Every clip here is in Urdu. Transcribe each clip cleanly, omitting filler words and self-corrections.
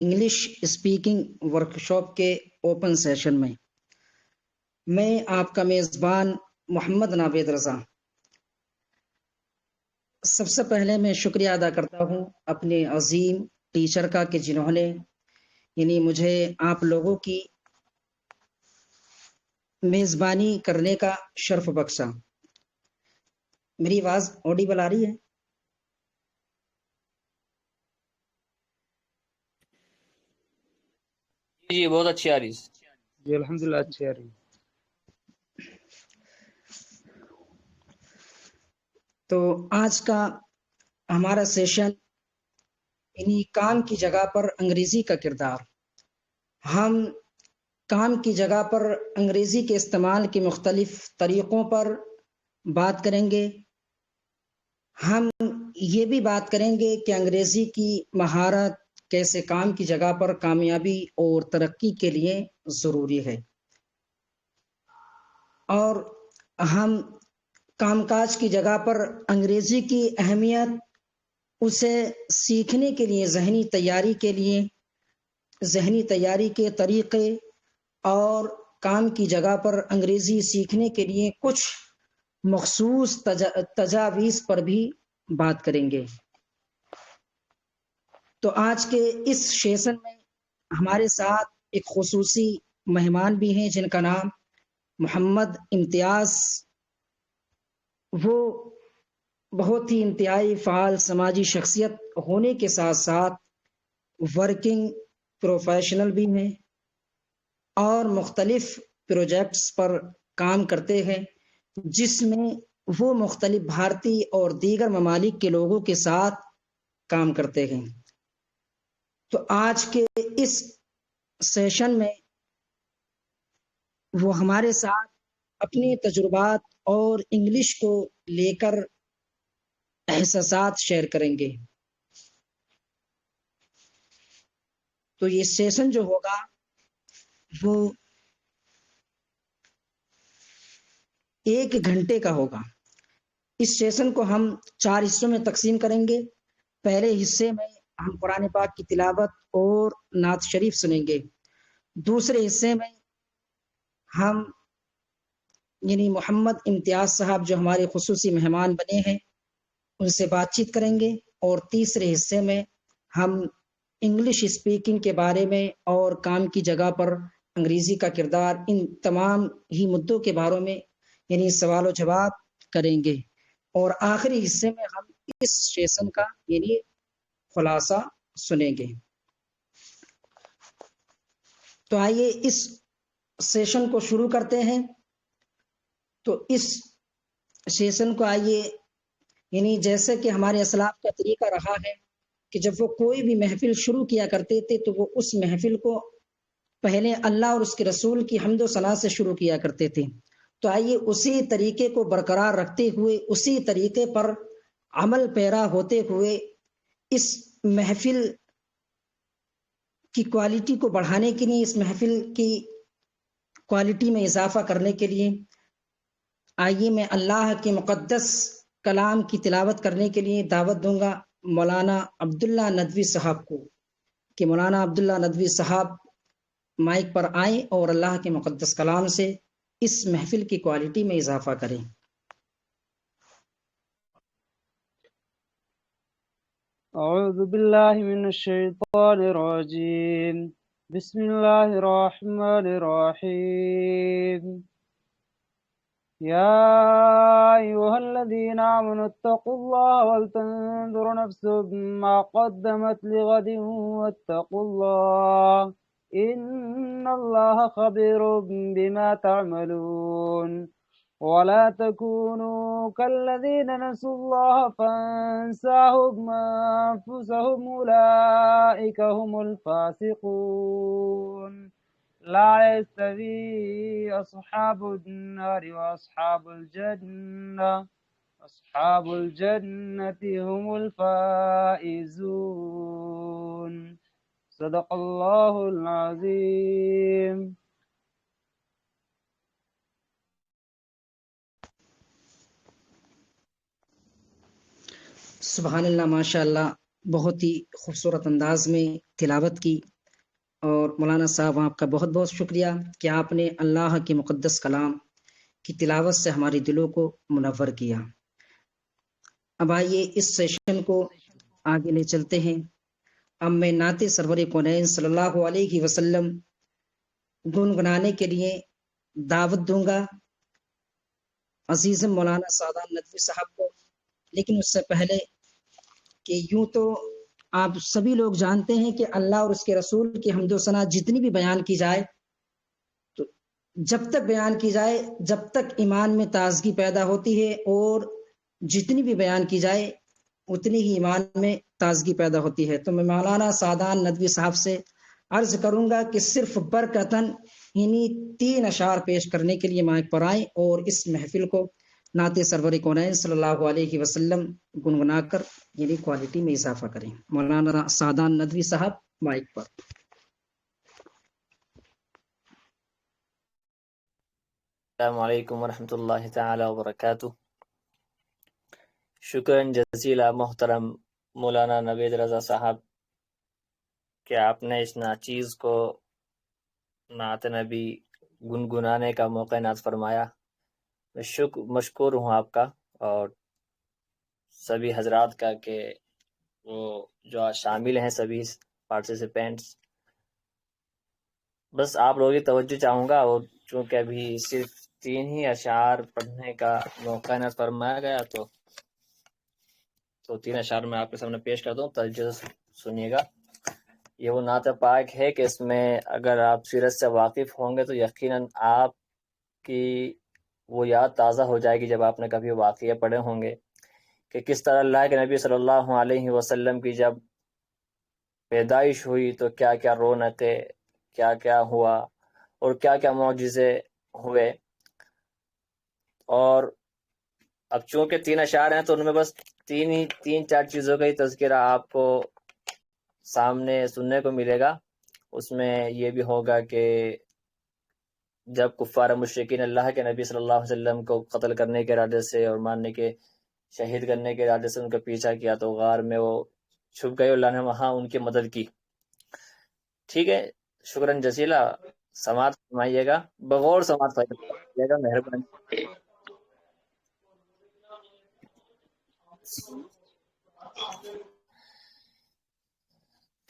انگلش اسپیکنگ ورکشاپ کے اوپن سیشن میں آپ کا میزبان محمد ناوید رضا۔ سب سے پہلے میں شکریہ ادا کرتا ہوں اپنے عظیم ٹیچر کا کہ جنہوں نے مجھے آپ لوگوں کی میزبانی کرنے کا شرف بخشا۔ میری آواز آڈیبل آ رہی ہے؟ جی بہت اچھی آ رہی ہے جی الحمدللہ اچھی آ رہی ہے۔ تو آج کا ہمارا سیشن کام کی جگہ پر انگریزی کا کردار۔ ہم کام کی جگہ پر انگریزی کے استعمال کے مختلف طریقوں پر بات کریں گے۔ ہم یہ بھی بات کریں گے کہ انگریزی کی مہارت کیسے کام کی جگہ پر کامیابی اور ترقی کے لیے ضروری ہے، اور ہم کام کاج کی جگہ پر انگریزی کی اہمیت، اسے سیکھنے کے لیے ذہنی تیاری کے طریقے، اور کام کی جگہ پر انگریزی سیکھنے کے لیے کچھ مخصوص تجاویز پر بھی بات کریں گے۔ تو آج کے اس سیشن میں ہمارے ساتھ ایک خصوصی مہمان بھی ہیں جن کا نام محمد امتیاز۔ وہ بہت ہی انتہائی فعال سماجی شخصیت ہونے کے ساتھ ساتھ ورکنگ پروفیشنل بھی ہیں، اور مختلف پروجیکٹس پر کام کرتے ہیں جس میں وہ مختلف بھارتی اور دیگر ممالک کے لوگوں کے ساتھ کام کرتے ہیں۔ تو آج کے اس سیشن میں وہ ہمارے ساتھ اپنے تجربات اور انگلش کو لے کر احساسات شیئر کریں گے۔ تو یہ سیشن جو ہوگا وہ 1 گھنٹے کا ہوگا۔ اس سیشن کو ہم 4 حصوں میں تقسیم کریں گے۔ پہلے حصے میں ہم قرآن پاک کی تلاوت اور نعت شریف سنیں گے۔ دوسرے حصے میں ہم محمد امتیاز صاحب جو ہمارے خصوصی مہمان بنے ہیں ان سے بات چیت کریں گے، اور تیسرے حصے میں ہم انگلش اسپیکنگ کے بارے میں اور کام کی جگہ پر انگریزی کا کردار، ان تمام ہی مدعوں کے بارے میں سوال و جواب کریں گے، اور آخری حصے میں ہم اس سیشن کا خلاصہ سنیں گے۔ تو آئیے اس سیشن کو شروع کرتے ہیں۔ تو اس سیشن کو آئیے جیسے کہ ہمارے اسلاف کا طریقہ رہا ہے کہ جب وہ کوئی بھی محفل شروع کیا کرتے تھے تو وہ اس محفل کو پہلے اللہ اور اس کے رسول کی حمد و ثنا سے شروع کیا کرتے تھے۔ تو آئیے اسی طریقے کو برقرار رکھتے ہوئے، اسی طریقے پر عمل پیرا ہوتے ہوئے، اس محفل کی کوالٹی کو بڑھانے کے لیے، اس محفل کی کوالٹی میں اضافہ کرنے کے لیے آئیے میں اللہ کے مقدس کلام کی تلاوت کرنے کے لیے دعوت دوں گا مولانا عبداللہ ندوی صاحب کو، کہ مولانا عبداللہ ندوی صاحب مائک پر آئیں اور اللہ کے مقدس کلام سے اس محفل کی کوالٹی میں اضافہ کریں۔ اعوذ باللہ من الشیطان الرجیم، بسم اللہ الرحمن الرحیم۔ یا ایہا الذین آمنوا اتقوا اللہ ولتنظر نفس ما قدمت لغد واتقوا اللہ ان اللہ خبیر بما تعملون، ولا تكونوا كالذين نسوا الله فانساهم أنفسهم أولئك هم الفاسقون، لا يستوي أصحاب النار وأصحاب الجنة، أصحاب الجنة هم الفائزون، صدق الله العظيم۔ سبحان اللہ، ماشاء اللہ، بہت ہی خوبصورت انداز میں تلاوت کی، اور مولانا صاحب آپ کا بہت بہت شکریہ کہ آپ نے اللہ کے مقدس کلام کی تلاوت سے ہمارے دلوں کو منور کیا۔ اب آئیے اس سیشن کو آگے لے چلتے ہیں۔ اب میں نعت سرور کونین صلی اللہ علیہ وسلم گنگنانے کے لیے دعوت دوں گا عزیز مولانا سعدان ندوی صاحب کو، لیکن اس سے پہلے کہ یوں تو آپ سبھی لوگ جانتے ہیں کہ اللہ اور اس کے رسول کی حمد و ثنا جتنی بھی بیان کی جائے، تو جب تک بیان کی جائے جب تک ایمان میں تازگی پیدا ہوتی ہے، اور جتنی بھی بیان کی جائے اتنی ہی ایمان میں تازگی پیدا ہوتی ہے۔ تو میں مولانا سعدان ندوی صاحب سے عرض کروں گا کہ صرف برکتاً انہی 3 اشعار پیش کرنے کے لیے مائک پر آئیں اور اس محفل کو نعت سرور کونین صلی اللہ علیہ وسلم گنگنا کر یعنی کوالٹی میں اضافہ کریں۔ مولانا سعدان ندوی صاحب مائک پر۔ السلام علیکم ورحمۃ اللہ تعالی وبرکاتہ۔ شکراً جزیلا محترم مولانا نوید رضا صاحب کہ آپ نے اس ناچیز کو نعت نبی گنگنانے کا موقع عنایت فرمایا۔ میں مشکور ہوں آپ کا اور سبھی حضرات کا کہ وہ جو آج شامل ہیں سبھی پارٹیسپینٹس۔ بس آپ لوگوں کی توجہ چاہوں گا، اور چونکہ ابھی صرف 3 ہی اشعار پڑھنے کا موقع عنایت فرمایا گیا تو 3 اشعار میں آپ کے سامنے پیش کرتا ہوں، توجہ سے سنیے گا۔ یہ وہ نعت پاک ہے کہ اس میں اگر آپ سیرت سے واقف ہوں گے تو یقیناً آپ کی وہ یاد تازہ ہو جائے گی جب آپ نے کبھی واقعہ پڑھے ہوں گے کہ کس طرح اللہ کے نبی صلی اللہ علیہ وسلم کی جب پیدائش ہوئی تو کیا کیا رونقیں، کیا کیا ہوا اور کیا کیا معجزے ہوئے۔ اور اب چونکہ 3 اشعار ہیں تو ان میں بس 3-4 چیزوں کا ہی تذکرہ آپ کو سامنے سننے کو ملے گا۔ اس میں یہ بھی ہوگا کہ جب کفار مشرکین اللہ کے نبی صلی اللہ علیہ وسلم کو قتل کرنے کے ارادے سے اور مارنے کے شہید کرنے کے ارادے سے ان کا پیچھا کیا تو غار میں وہ چھپ گئے، اللہ نے وہاں ان کی مدد کی۔ ٹھیک ہے، شکراً جزیلا، سماعت فرمائیے گا، بغور سماعت فرمائیے گا، مہربانی۔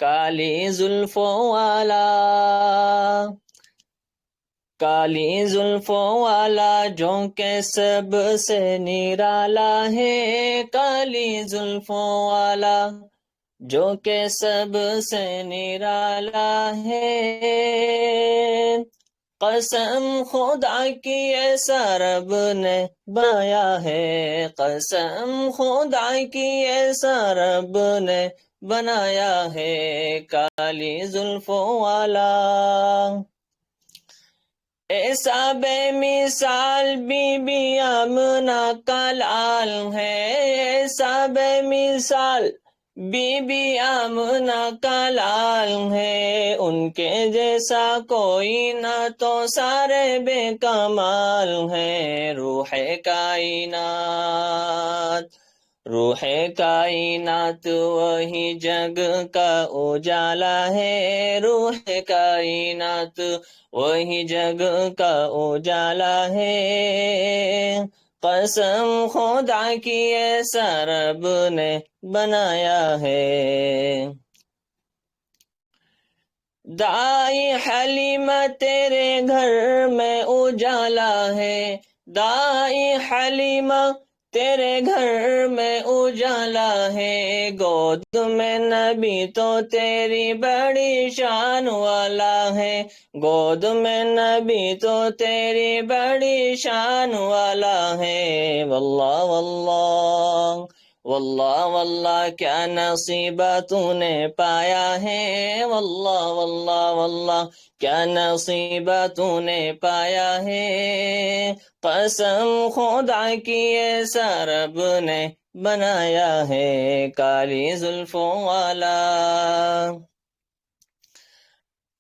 کالی زلفوں والا، کالی زلفوں والا جو کہ سب سے نرالا ہے، کالی زلفوں والا جو کہ سب سے نرالا ہے، قسم خدا کی ایسا رب نے بنایا ہے، قسم خدا کی ایسا رب نے بنایا ہے، کالی زلفوں والا۔ ایسا بے مثال بی بی آمنہ کا لال ہے، ایسا بے مثال بی بی آمنہ کا لال ہے، ان کے جیسا کوئی نہ تو سارے بے کمال ہیں، روح کائنات، روح کائنات وہی جگ کا اجالا ہے، روح کائنات وہی جگ کا اجالا ہے، قسم خدا کی ایسا رب نے بنایا ہے۔ دائی حلیمہ تیرے گھر میں اجالا ہے، دائی حلیمہ تیرے گھر میں اجالا ہے، گود میں نبی تو تیری بڑی شان والا ہے، گود میں نبی تو تیری بڑی شان والا ہے، واللہ واللہ واللہ واللہ کیا نصیبہ تو نے پایا ہے، واللہ واللہ واللہ کیا نصیبہ تو نے پایا ہے، قسم خدا کی ایسا رب نے بنایا ہے، کالی زلفوں والا۔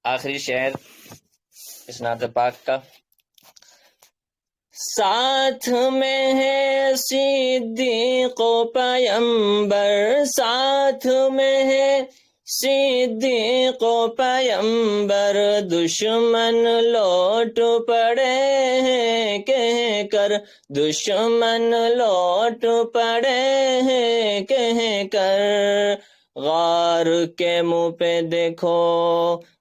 آخری شعر اس نعت پاک کا، ساتھ میں ہے صدیق و پیمبر، ساتھ میں ہے صدیق و پیمبر، دشمن لوٹ پڑے ہیں کہہ کر، دشمن لوٹ پڑے ہیں کہہ کر، غار کے منہ پہ دیکھو،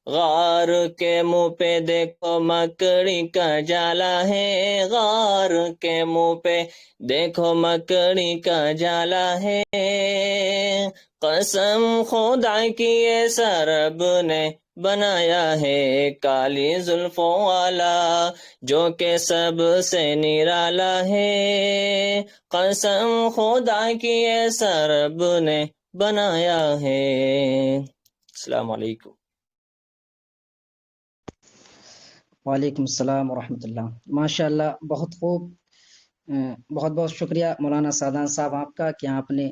غار کے منہ پہ دیکھو مکڑی کا جالا ہے، غار کے منہ پہ دیکھو مکڑی کا جالا ہے، قسم خدا کی ایسا رب نے بنایا ہے، کالی زلفوں والا جو کہ سب سے نرالا ہے، قسم خدا کی ایسا رب نے بنایا ہے۔ السلام علیکم۔ وعلیکم السلام ورحمۃ اللہ۔ ماشاء اللہ، بہت خوب۔ بہت بہت شکریہ مولانا سعدان صاحب آپ کا کہ آپ نے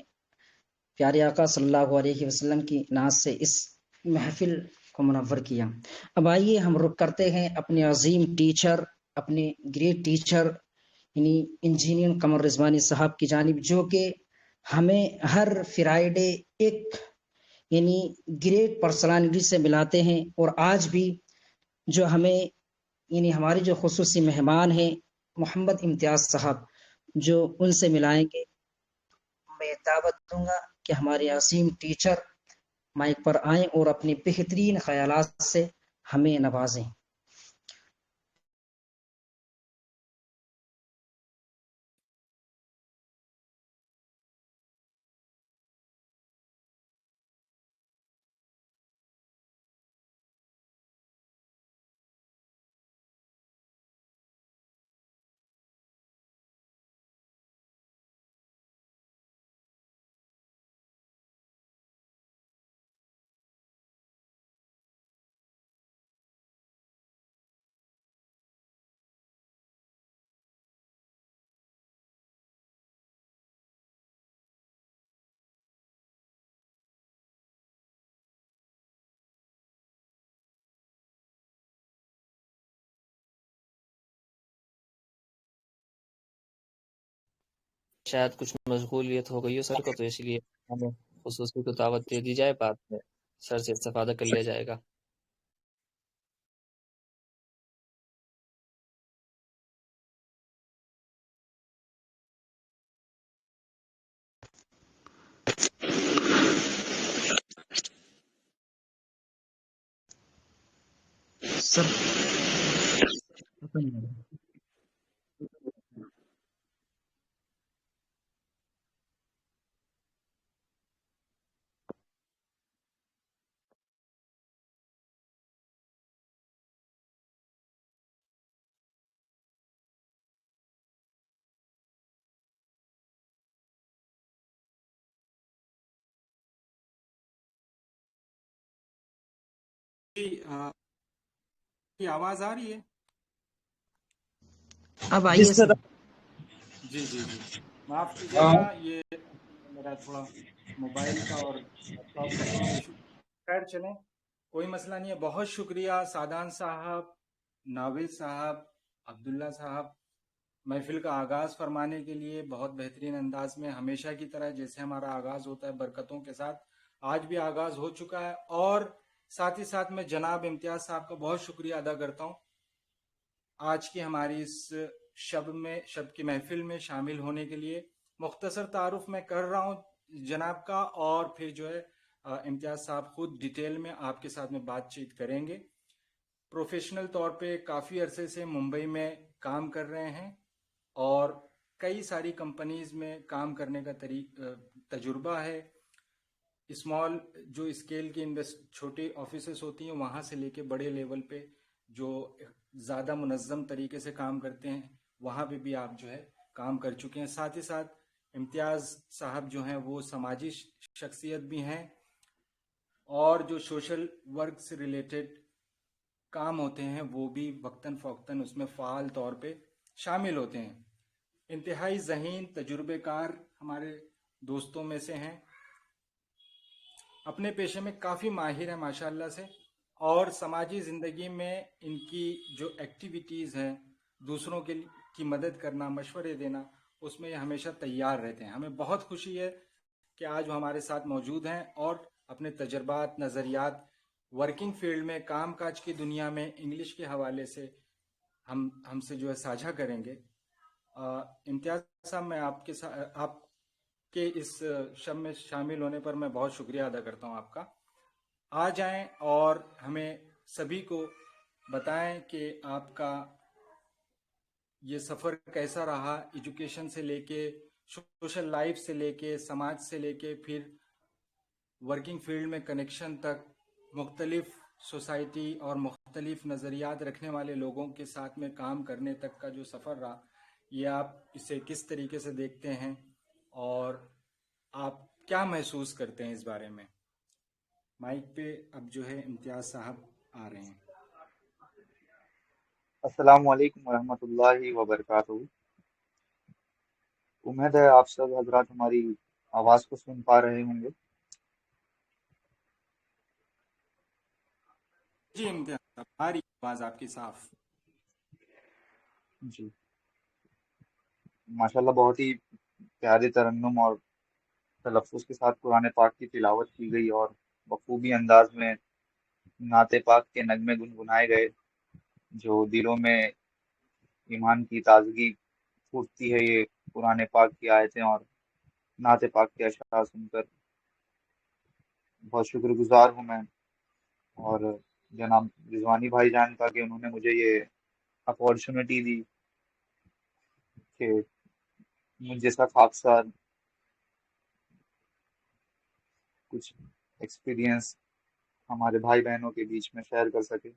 پیارے آقا صلی اللہ علیہ وسلم کی نعت سے اس محفل کو منور کیا۔ اب آئیے ہم رخ کرتے ہیں اپنے عظیم ٹیچر، اپنے گریٹ ٹیچر یعنی انجینئر قمر رضوانی صاحب کی جانب، جو کہ ہمیں ہر فرائیڈے ایک یعنی گریٹ پرسنالٹی سے ملاتے ہیں، اور آج بھی جو ہمیں یعنی ہمارے جو خصوصی مہمان ہیں محمد امتیاز صاحب، جو ان سے ملائیں گے، میں دعوت دوں گا کہ ہمارے عظیم ٹیچر مائک پر آئیں اور اپنے بہترین خیالات سے ہمیں نوازیں۔ شاید کچھ مشغولیت ہو گئی ہو سر کو، تو اس لیے ہمیں خصوصی کو دعوت دے دی جائے، بعد میں سر سے استفادہ کر لیا جائے گا۔ سر کی آواز آ رہی ہے؟ اب آئیے سر۔ جی جی جی، معاف کیجیے گا، یہ میرا تھوڑا موبائل کا اور لیپ ٹاپ کا تھوڑا ایشو۔ خیر چلیں، کوئی مسئلہ نہیں ہے۔ بہت شکریہ سعدان صاحب، ناول صاحب، عبداللہ صاحب، محفل کا آغاز فرمانے کے لیے بہت بہترین انداز میں، ہمیشہ کی طرح جیسے ہمارا آغاز ہوتا ہے برکتوں کے ساتھ، آج بھی آغاز ہو چکا ہے۔ اور ساتھ ہی ساتھ میں جناب امتیاز صاحب کا بہت شکریہ ادا کرتا ہوں آج کی ہماری اس شب کی محفل میں شامل ہونے کے لیے۔ مختصر تعارف میں کر رہا ہوں جناب کا، اور پھر جو ہے امتیاز صاحب خود ڈیٹیل میں آپ کے ساتھ میں بات چیت کریں گے۔ پروفیشنل طور پہ کافی عرصے سے ممبئی میں کام کر رہے ہیں، اور کئی ساری کمپنیز میں کام کرنے کا تجربہ ہے۔ اسمال جو اسکیل کی چھوٹی آفیسز ہوتی ہیں، وہاں سے لے کے بڑے لیول پہ جو زیادہ منظم طریقے سے کام کرتے ہیں، وہاں پہ بھی آپ جو ہے کام کر چکے ہیں۔ ساتھ ہی ساتھ امتیاز صاحب جو ہیں وہ سماجی شخصیت بھی ہیں، اور جو سوشل ورک سے ریلیٹڈ کام ہوتے ہیں وہ بھی وقتاً فوقتاً اس میں فعال طور پہ شامل ہوتے ہیں۔ انتہائی ذہین تجربے کار ہمارے دوستوں میں سے ہیں، اپنے پیشے میں کافی ماہر ہیں ماشاءاللہ سے، اور سماجی زندگی میں ان کی جو ایکٹیویٹیز ہیں دوسروں کی مدد کرنا، مشورے دینا، اس میں یہ ہمیشہ تیار رہتے ہیں. ہمیں بہت خوشی ہے کہ آج وہ ہمارے ساتھ موجود ہیں اور اپنے تجربات، نظریات ورکنگ فیلڈ میں، کام کاج کی دنیا میں انگلش کے حوالے سے ہم سے جو ہے ساجھا کریں گے. امتیاز صاحب، میں آپ کے اس شب میں شامل ہونے پر میں بہت شکریہ ادا کرتا ہوں آپ کا. آ جائیں اور ہمیں سبھی کو بتائیں کہ آپ کا یہ سفر کیسا رہا، ایجوکیشن سے لے کے، سوشل لائف سے لے کے، سماج سے لے کے، پھر ورکنگ فیلڈ میں کنیکشن تک، مختلف سوسائٹی اور مختلف نظریات رکھنے والے لوگوں کے ساتھ میں کام کرنے تک کا جو سفر رہا، یہ آپ اسے کس طریقے سے دیکھتے ہیں اور آپ کیا محسوس کرتے ہیں اس بارے میں. مائک پہ اب جو ہے امتیاز صاحب آ رہے ہیں. السلام علیکم ورحمۃ اللہ وبرکاتہ. امید ہے آپ سب حضرات ہماری آواز کو سن پا رہے ہوں گے. جی امتیاز صاحب، آ رہی آواز آپ کی صاف. جی ماشاءاللہ، بہت ہی پیارے ترنم اور تلفظ کے ساتھ قرآن پاک کی تلاوت کی گئی اور بخوبی انداز میں نعت پاک کے نغمے گنگنائے گئے، جو دلوں میں ایمان کی تازگی پھوٹتی ہے. یہ قرآن پاک کی آیتیں اور نعت پاک کے اشعار سن کر بہت شکر گزار ہوں میں اور جناب رضوانی بھائی جان کا کہ انہوں نے مجھے یہ اپارچونٹی دی کہ مجھ جیسا خاکسار کچھ ایکسپیرینس ہمارے بھائی بہنوں کے بیچ میں شیئر کر سکے.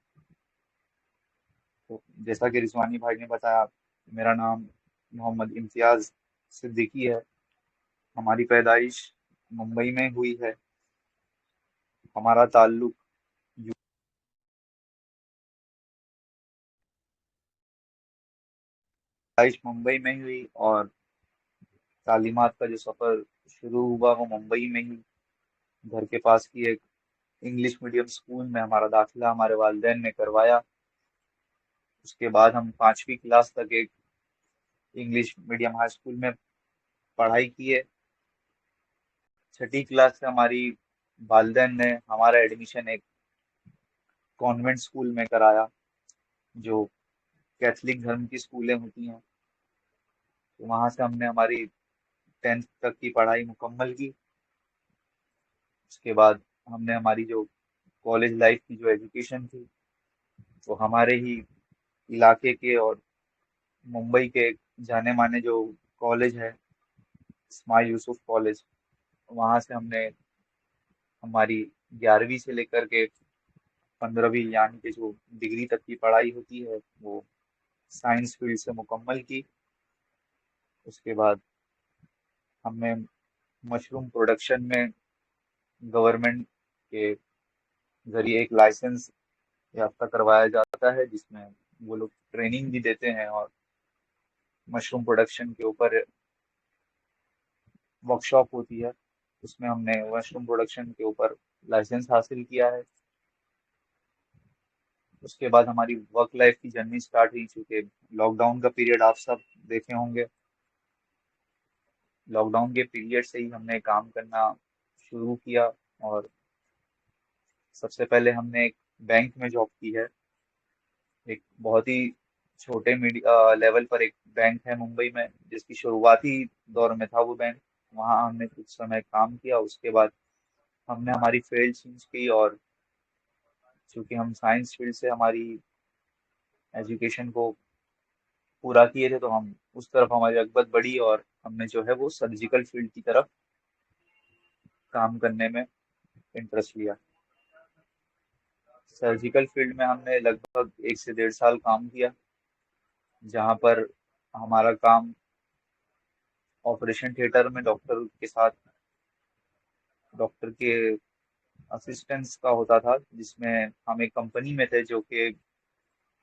تو جیسا کہ رضوانی بھائی نے بتایا، میرا نام محمد امتیاز صدیقی ہے. ہماری پیدائش ممبئی میں ہوئی ہے. ہمارا تعلق ممبئی میں ہوئی اور تعلیمات کا جو سفر شروع ہوا وہ ممبئی میں ہی. گھر کے پاس کی ایک انگلش میڈیم اسکول میں ہمارا داخلہ ہمارے والدین نے کروایا. اس کے بعد ہم 5ویں کلاس تک ایک انگلش میڈیم ہائی اسکول میں پڑھائی کیے. 6ٹھی کلاس سے ہماری والدین نے ہمارا ایڈمیشن ایک کانوینٹ اسکول میں کرایا، جو کیتھولک دھرم کی اسکولیں ہوتی ہیں. وہاں سے ہم نے ہماری 10th تک کی پڑھائی مکمل کی. اس کے بعد ہم نے ہماری جو کالج لائف کی جو ایجوکیشن تھی وہ ہمارے ہی علاقے کے اور ممبئی کے جانے مانے جو کالج ہے اسماعیل یوسف کالج، وہاں سے ہم نے ہماری 11ویں سے لے کر کے 15ویں یعنی کہ جو ڈگری تک کی پڑھائی ہوتی ہے وہ سائنس فیلڈ سے مکمل کی. اس کے بعد ہم نے مشروم پروڈکشن میں گورنمنٹ کے ذریعے ایک لائسنس یافتہ کروایا جاتا ہے، جس میں وہ لوگ ٹریننگ بھی دیتے ہیں اور مشروم پروڈکشن کے اوپر ورک شاپ ہوتی ہے. اس میں ہم نے مشروم پروڈکشن کے اوپر لائسنس حاصل کیا ہے. اس کے بعد ہماری ورک لائف کی جرنی سٹارٹ ہوئی، چونکہ لاک ڈاؤن کا پیریڈ آپ سب دیکھے ہوں گے. لاک ڈاؤن کے پیریڈ سے ہی ہم نے کام کرنا شروع کیا اور سب سے پہلے ہم نے ایک بینک میں جاب کی ہے. ایک بہت ہی چھوٹے لیول پر ایک بینک ہے ممبئی میں، جس کی شروعاتی دور میں تھا وہ بینک. وہاں ہم نے کچھ سمے کام کیا. اس کے بعد ہم نے ہماری فیلڈ چینج کی اور چونکہ ہم سائنس فیلڈ سے ہماری ایجوکیشن کو پورا کیے تھے تو ہم اس طرف ہماری رغبت بڑھی اور ہم نے جو ہے وہ سرجیکل فیلڈ کی طرف کام کرنے میں انٹرسٹ لیا. سرجیکل فیلڈ میں ہم نے لگ بھگ 1 سے 1.5 سال کام کیا، جہاں پر ہمارا کام آپریشن تھیٹر میں ڈاکٹر کے ساتھ ڈاکٹر کے اسسٹنس کا ہوتا تھا، جس میں ہم ایک کمپنی میں تھے جو کہ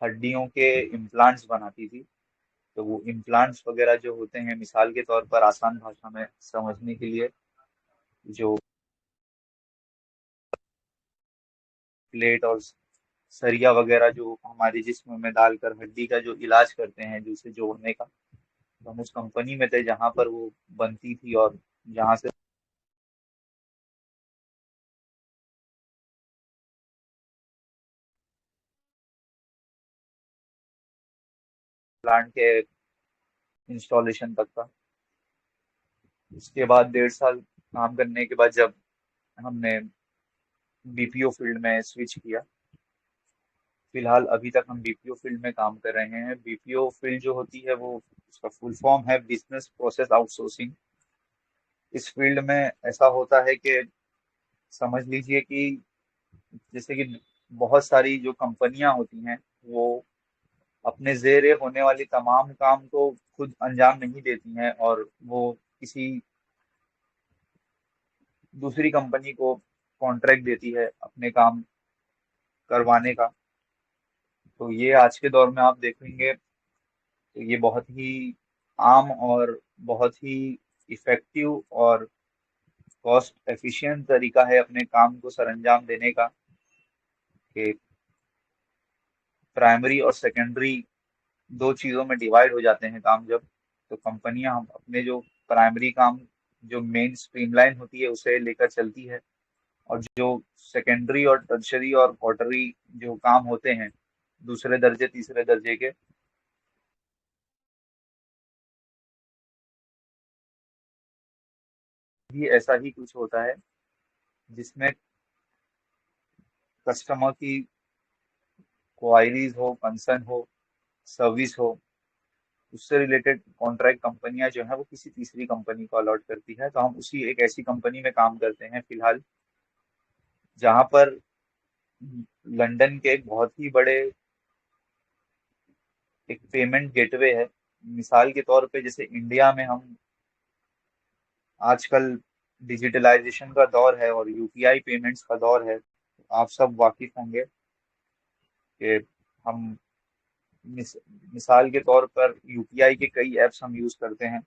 ہڈیوں کے امپلانٹس بناتی تھی. تو وہ امپلانٹس وغیرہ جو ہوتے ہیں، مثال کے طور پر آسان بھاشا میں سمجھنے کے لیے، جو پلیٹ اور سریا وغیرہ جو ہمارے جسم میں ڈال کر ہڈی کا جو علاج کرتے ہیں، جو اسے جوڑنے کا، تو ہم اس کمپنی میں تھے جہاں پر وہ بنتی تھی اور جہاں سے پلانٹ کے انسٹالیشن تک کا۔ اس کے بعد 1.5 سال کام کرنے کے بعد جب ہم نے بی پی او فیلڈ میں سوئچ کیا، فی الحال ابھی تک ہم بی پی او فیلڈ میں کام کر رہے ہیں۔ بی پی او فیلڈ جو ہوتی ہے وہ اس کا فل فارم ہے بزنس پروسیس آؤٹ سورسنگ۔ اس فیلڈ میں ایسا ہوتا ہے کہ سمجھ لیجئے کہ جیسے کہ بہت ساری جو کمپنیاں ہوتی ہیں وہ اپنے زیر ہونے والی تمام کام کو خود انجام نہیں دیتی ہیں، اور وہ کسی دوسری کمپنی کو کانٹریکٹ دیتی ہے اپنے کام کروانے کا۔ تو یہ آج کے دور میں آپ دیکھیں گے تو یہ بہت ہی عام اور بہت ہی افیکٹو اور کاسٹ ایفیشینٹ طریقہ ہے اپنے کام کو سر انجام دینے کا، کہ پرائمری اور سیکنڈری دو چیزوں میں ڈیوائڈ ہو جاتے ہیں کام جب، تو کمپنیاں ہم اپنے جو پرائمری کام جو مین اسٹریم لائن ہوتی ہے اسے لے کر چلتی ہے، اور جو سیکنڈری اور ٹرشری اور کوارٹری جو کام ہوتے ہیں دوسرے درجے تیسرے درجے کے، بھی ایسا ہی کچھ ہوتا ہے جس میں کسٹمر کی کوائریز ہو، کنسرن ہو، سروس ہو، اس سے ریلیٹڈ کانٹریکٹ کمپنیاں جو ہیں وہ کسی تیسری کمپنی کو الاٹ کرتی ہے۔ تو ہم اسی ایک ایسی کمپنی میں کام کرتے ہیں فی الحال، جہاں پر لنڈن کے ایک بہت ہی بڑے ایک پیمنٹ گیٹ وے ہے۔ مثال کے طور پہ جیسے انڈیا میں ہم آج کل ڈیجیٹلائزیشن کا دور ہے اور یو پی آئی پیمنٹس کا دور ہے، آپ سب واقف ہوں گے کہ ہم مثال کے طور پر یو پی آئی کے کئی ایپس ہم یوز کرتے ہیں،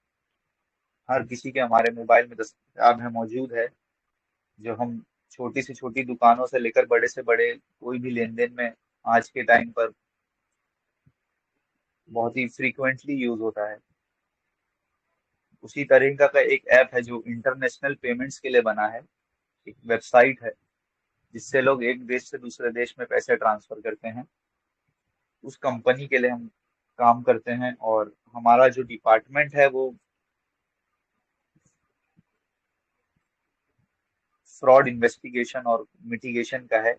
ہر کسی کے ہمارے موبائل میں دستیاب ہے، موجود ہے، جو ہم چھوٹی سے چھوٹی دکانوں سے لے کر بڑے سے بڑے کوئی بھی لین دین میں آج کے ٹائم پر بہت ہی فریکوینٹلی یوز ہوتا ہے۔ اسی طریقہ کا ایک ایپ ہے جو انٹرنیشنل پیمنٹس کے لیے بنا ہے، ایک ویب سائٹ ہے جس سے لوگ ایک دیش سے دوسرے دیش میں پیسے ٹرانسفر کرتے ہیں، اس کمپنی کے لیے ہم کام کرتے ہیں۔ اور ہمارا جو ڈپارٹمنٹ ہے وہ فراڈ انویسٹیگیشن اور میٹیگیشن کا ہے،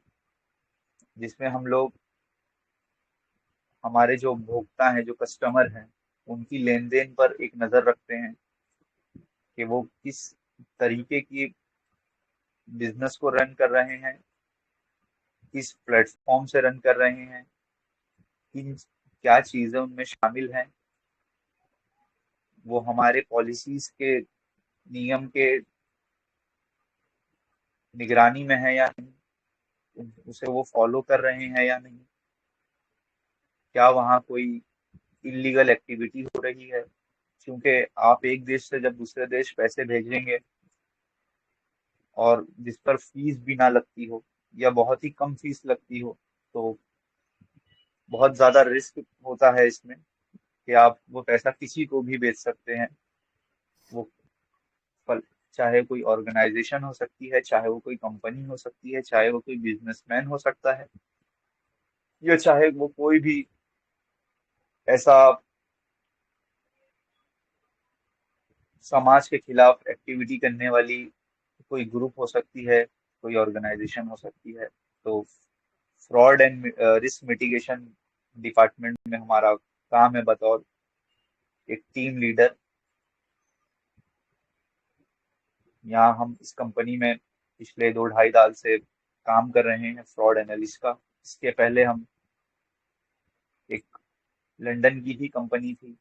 جس میں ہم لوگ ہمارے جو بھوکتا ہیں، جو کسٹمر ہیں، ان کی لین دین پر ایک نظر رکھتے ہیں کہ وہ کس طریقے کی بزنس کو رن کر رہے ہیں، کس پلیٹ فارم سے رن کر رہے ہیں، کیا چیزیں ان میں شامل ہیں، وہ ہمارے پالیسیز کے نیم کے نگرانی میں ہے یا نہیں، اسے وہ فالو کر رہے ہیں یا نہیں، کیا وہاں کوئی انلیگل ایکٹیویٹی ہو رہی ہے۔ کیونکہ آپ ایک دیش سے جب دوسرے دیش پیسے بھیجیں گے اور جس پر فیس بھی نہ لگتی ہو یا بہت ہی کم فیس لگتی ہو، تو بہت زیادہ رسک ہوتا ہے اس میں کہ آپ وہ پیسہ کسی کو بھی بھیج سکتے ہیں، وہ چاہے کوئی آرگنائزیشن ہو سکتی ہے، چاہے وہ کوئی کمپنی ہو سکتی ہے، چاہے وہ کوئی بزنس مین ہو سکتا ہے، یا چاہے وہ کوئی بھی ایسا سماج کے خلاف ایکٹیویٹی کرنے والی کوئی گروپ ہو سکتی ہے، کوئی آرگنائزیشن ہو سکتی ہے۔ تو fraud and risk mitigation department میں ہمارا کام ہے بطور ایک ٹیم لیڈر۔ یہاں ہم اس کمپنی میں پچھلے 2-2.5 سال سے کام کر رہے ہیں فراڈ اینالسٹ کا۔ اس کے پہلے ہم ایک لنڈن کی ہی کمپنی تھی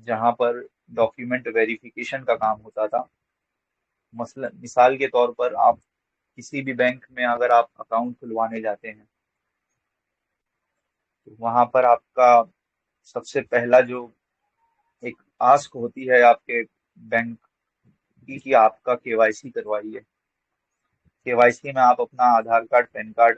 جہاں پر ڈاکیومنٹ ویریفیکیشن کا کام ہوتا تھا۔ مثال کے طور پر آپ کسی بھی بینک میں اگر آپ اکاؤنٹ کھلوانے جاتے ہیں تو وہاں پر آپ کا سب سے پہلا جو ایک آسک ہوتی ہے آپ کے بینک کی کہ آپ کا کے وائی سی کروائیے۔ کے وائی سی میں آپ اپنا آدھار کارڈ، پین کارڈ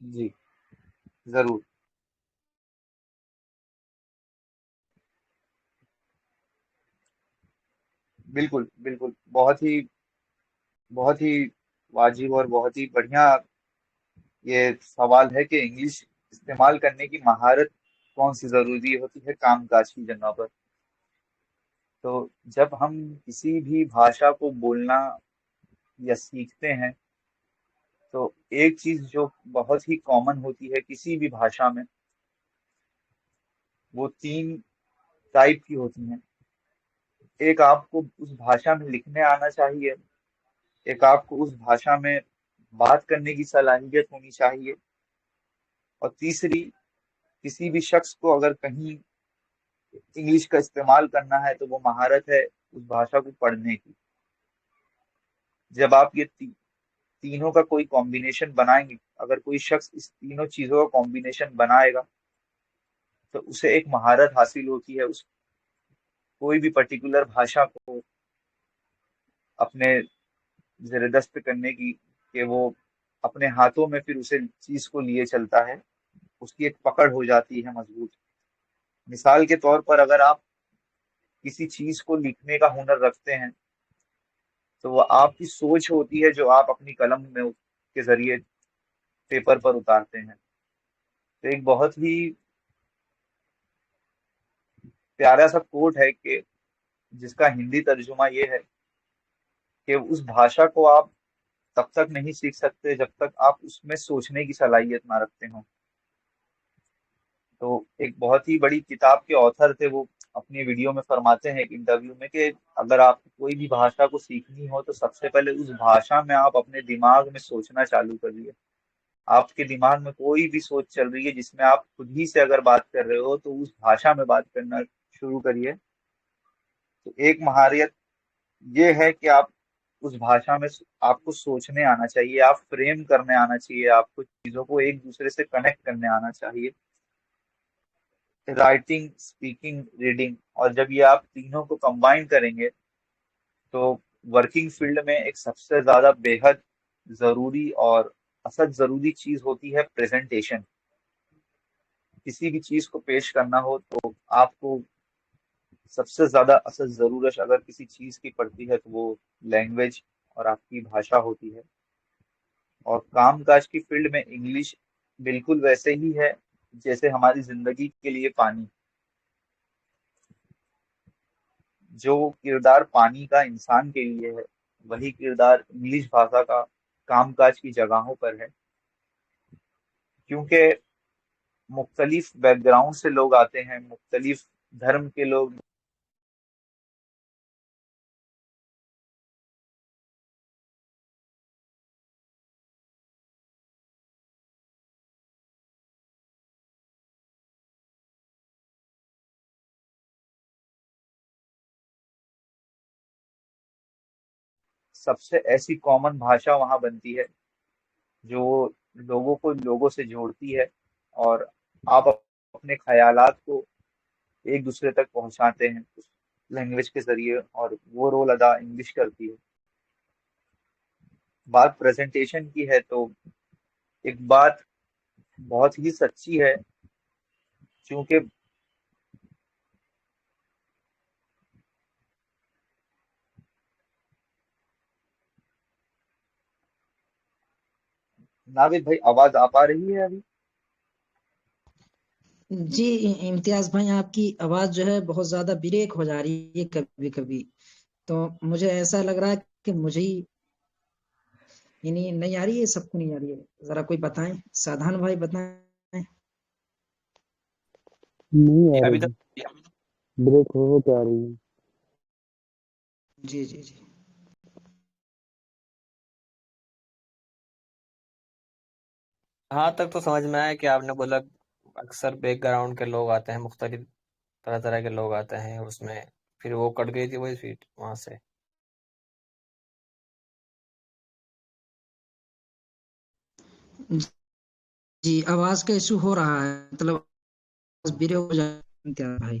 جی ضرور. بالکل بالکل، بہت ہی واجب اور بہت ہی بڑھیا یہ سوال ہے کہ انگلش استعمال کرنے کی مہارت کون سی ضروری ہوتی ہے کام کاج کی جگہ پر. تو جب ہم کسی بھی بھاشا کو بولنا یا سیکھتے ہیں تو ایک چیز جو بہت ہی کامن ہوتی ہے کسی بھی بھاشا میں، وہ 3 ٹائپ کی ہوتی ہیں. ایک آپ کو اس بھاشا میں لکھنے آنا چاہیے، ایک آپ کو اس بھاشا میں بات کرنے کی صلاحیت ہونی چاہیے، اور تیسری کسی بھی شخص کو اگر کہیں انگلش کا استعمال کرنا ہے تو وہ مہارت ہے اس بھاشا کو پڑھنے کی. جب آپ یہ تینوں کا کوئی کمبینیشن بنائیں گے، اگر کوئی شخص اس تینوں چیزوں کا کمبینیشن بنائے گا تو اسے ایک مہارت حاصل ہوتی ہے اس کوئی بھی پرٹیکولر بھاشا کو اپنے زیر دست کرنے کی، کہ وہ اپنے ہاتھوں میں پھر اسے چیز کو لیے چلتا ہے، اس کی ایک پکڑ ہو جاتی ہے مضبوط. مثال کے طور پر اگر آپ کسی چیز کو لکھنے کا ہنر رکھتے ہیں تو وہ آپ کی سوچ ہوتی ہے جو آپ اپنی قلم میں کے ذریعے پیپر پر اتارتے ہیں. تو ایک بہت ہی پیارا سا کوٹ ہے کہ جس کا ہندی ترجمہ یہ ہے کہ اس بھاشا کو آپ تب تک نہیں سیکھ سکتے جب تک آپ اس میں سوچنے کی صلاحیت نہ رکھتے ہوں. تو ایک بہت ہی بڑی کتاب کے آتھر تھے، وہ اپنی ویڈیو میں فرماتے ہیں ایک انٹرویو میں کہ اگر آپ کو کوئی بھی بھاشا کو سیکھنی ہو تو سب سے پہلے اس بھاشا میں آپ اپنے دماغ میں سوچنا چالو کریے. آپ کے دماغ میں کوئی بھی سوچ چل رہی ہے جس میں آپ خود ہی سے اگر بات کر رہے ہو تو اس بھاشا میں بات کرنا شروع کریے. تو ایک مہارت یہ ہے کہ آپ اس بھاشا میں آپ کو سوچنے آنا چاہیے، آپ فریم کرنے آنا چاہیے، آپ کو چیزوں کو ایک دوسرے سے کنیکٹ کرنے آنا چاہیے. رائٹنگ، اسپیکنگ، ریڈنگ، اور جب یہ آپ تینوں کو کمبائن کریں گے تو ورکنگ فیلڈ میں ایک سب سے زیادہ بے حد ضروری اور اسد ضروری چیز ہوتی ہے پریزنٹیشن. کسی بھی چیز کو پیش کرنا ہو تو آپ کو سب سے زیادہ اسد ضرورت اگر کسی چیز کی پڑتی ہے تو وہ لینگویج اور آپ کی بھاشا ہوتی ہے. اور کام کاج کی فیلڈ میں انگلش بالکل ویسے ہی ہے جیسے ہماری زندگی کے لیے پانی. جو کردار پانی کا انسان کے لیے ہے وہی کردار انگلش بھاشا کا کام کاج کی جگہوں پر ہے. کیونکہ مختلف بیک گراؤنڈ سے لوگ آتے ہیں، مختلف دھرم کے لوگ، سب سے ایسی کامن بھاشا وہاں بنتی ہے جو لوگوں کو لوگوں سے جوڑتی ہے، اور آپ اپنے خیالات کو ایک دوسرے تک پہنچاتے ہیں اس لینگویج کے ذریعے، اور وہ رول ادا انگلش کرتی ہے. بات پریزنٹیشن کی ہے تو ایک بات بہت ہی سچی ہے، چونکہ ناوید بھائی آواز آ پا رہی ہے ابھی؟ جی امتیاز بھائی، آپ کی آواز جو ہے بہت زیادہ بریک ہو جا رہی ہے کبھی کبھی. تو مجھے ایسا لگ رہا ہے کہ مجھے ہی یعنی نہیں آ رہی ہے، سب کو نہیں آ رہی ہے. ذرا کوئی بتائیں، سادھان بھائی بتائیں. نہیں آ ابھی رہی، تک بریک ہو کے آ رہی ہے. جی جی جی. ہاں تک تو سمجھ میں آیا کہ آپ نے بولا اکثر بیک گراؤنڈ کے لوگ آتے ہیں، مختلف طرح طرح کے لوگ آتے ہیں اس میں، پھر وہ کٹ گئی تھی وہی سیٹ وہاں سے. جی آواز کا ایشو ہو رہا ہے، مطلب بریک ہو جائے امتیاز بھائی.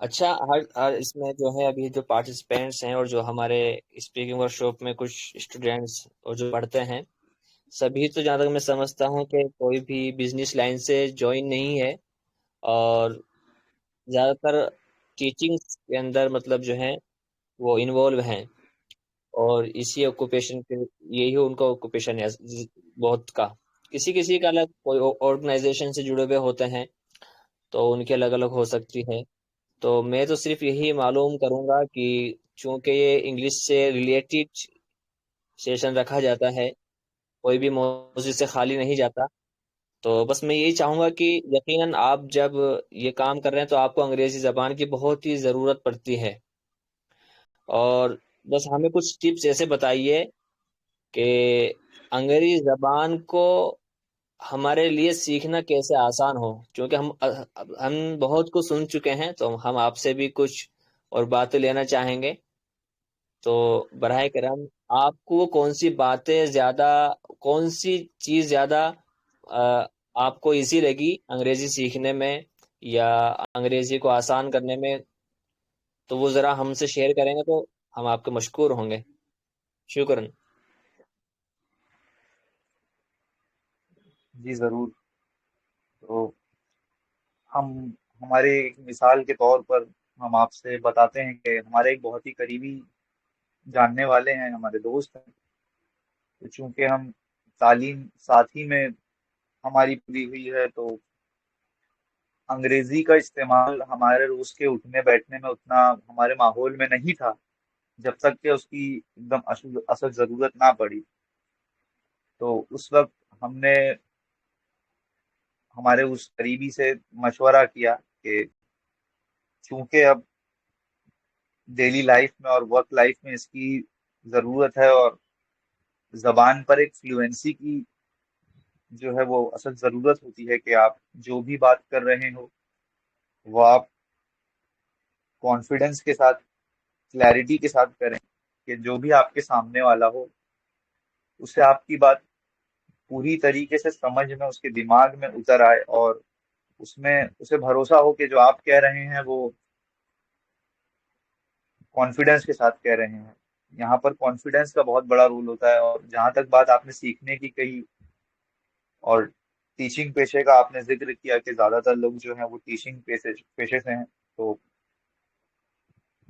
اچھا، ہر اس میں جو ہے ابھی جو پارٹیسپینٹس ہیں اور جو ہمارے اسپیکنگ ورک شاپ میں کچھ اسٹوڈینٹس اور جو پڑھتے ہیں، سبھی تو جہاں تک میں سمجھتا ہوں کہ کوئی بھی بزنس لائن سے جوائن نہیں ہے، اور زیادہ تر ٹیچنگ کے اندر مطلب جو ہے وہ انوالو ہیں، اور اسی آکوپیشن کے یہی ان کا آکوپیشن ہے بہت کا. کسی کسی کا الگ کوئی آرگنائزیشن سے جڑے ہوئے ہوتے ہیں تو ان کی الگ الگ ہو سکتی ہے. تو میں تو صرف یہی معلوم کروں گا کہ چونکہ یہ انگلش سے ریلیٹڈ سیشن رکھا جاتا ہے، کوئی بھی موضوع سے خالی نہیں جاتا، تو بس میں یہی چاہوں گا کہ یقیناً آپ جب یہ کام کر رہے ہیں تو آپ کو انگریزی زبان کی بہت ہی ضرورت پڑتی ہے، اور بس ہمیں کچھ ٹپس ایسے بتائیے کہ انگریزی زبان کو ہمارے لیے سیکھنا کیسے آسان ہو، کیونکہ ہم بہت کچھ سن چکے ہیں، تو ہم آپ سے بھی کچھ اور باتیں لینا چاہیں گے. تو براہ کرم آپ کو کون سی چیز زیادہ آپ کو ایزی لگی انگریزی سیکھنے میں یا انگریزی کو آسان کرنے میں، تو وہ ذرا ہم سے شیئر کریں گے تو ہم آپ کے مشکور ہوں گے. شکراً. جی ضرور. تو ہمارے ایک مثال کے طور پر ہم آپ سے بتاتے ہیں کہ ہمارے ایک بہت ہی قریبی جاننے والے ہیں، ہمارے دوست ہیں. تو چونکہ ہم تعلیم ساتھ ہی میں ہماری پوری ہوئی ہے، تو انگریزی کا استعمال ہمارے روز کے اٹھنے بیٹھنے میں اتنا ہمارے ماحول میں نہیں تھا، جب تک کہ اس کی ایک دم اصل ضرورت نہ پڑی. تو اس وقت ہم نے ہمارے اس قریبی سے مشورہ کیا کہ چونکہ اب ڈیلی لائف میں اور ورک لائف میں اس کی ضرورت ہے، اور زبان پر ایک فلوئنسی کی جو ہے وہ اصل ضرورت ہوتی ہے کہ آپ جو بھی بات کر رہے ہو وہ آپ کانفیڈنس کے ساتھ، کلیئرٹی کے ساتھ کریں، کہ جو بھی آپ کے سامنے والا ہو اسے آپ کی بات پوری طریقے سے سمجھ میں اس کے دماغ میں اتر آئے، اور اس میں اسے بھروسہ ہو کہ جو آپ کہہ رہے ہیں وہ کانفیڈنس کے ساتھ کہہ رہے ہیں. یہاں پر کانفیڈنس کا بہت بڑا رول ہوتا ہے. اور جہاں تک بات آپ نے سیکھنے کی کہی اور ٹیچنگ پیشے کا آپ نے ذکر کیا کہ زیادہ تر لوگ جو ہیں وہ ٹیچنگ پیشے سے ہیں، تو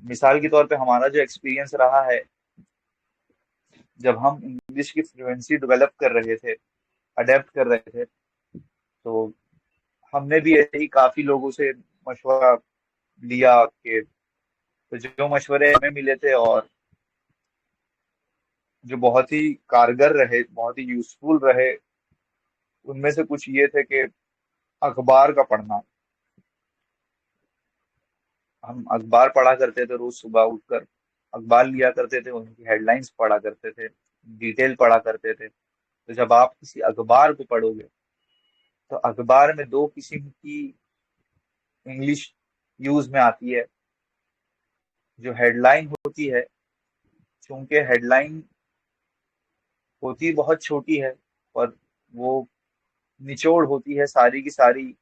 مثال کے طور پہ ہمارا جو ایکسپیرینس رہا ہے، جب ہم انگلش کی فلوئنسی ڈیولپ کر رہے تھے، اڈیپٹ کر رہے تھے، تو ہم نے بھی ایسے ہی کافی لوگوں سے مشورہ لیا کہ تو جو مشورے ہمیں ملے تھے اور جو بہت ہی کارگر رہے، بہت ہی یوزفل رہے، ان میں سے کچھ یہ تھے کہ اخبار کا پڑھنا. ہم اخبار پڑھا کرتے تھے، روز صبح اٹھ کر اخبار لیا کرتے تھے، ان کی ہیڈ لائنز پڑھا کرتے تھے، ڈیٹیل پڑھا کرتے تھے. تو جب آپ کسی اخبار کو پڑھو گے تو اخبار میں دو قسم کی انگلش یوز میں آتی ہے. جو ہیڈ لائن ہوتی ہے، چونکہ ہیڈ لائن ہوتی بہت چھوٹی ہے اور وہ نچوڑ ہوتی ہے ساری کی ساری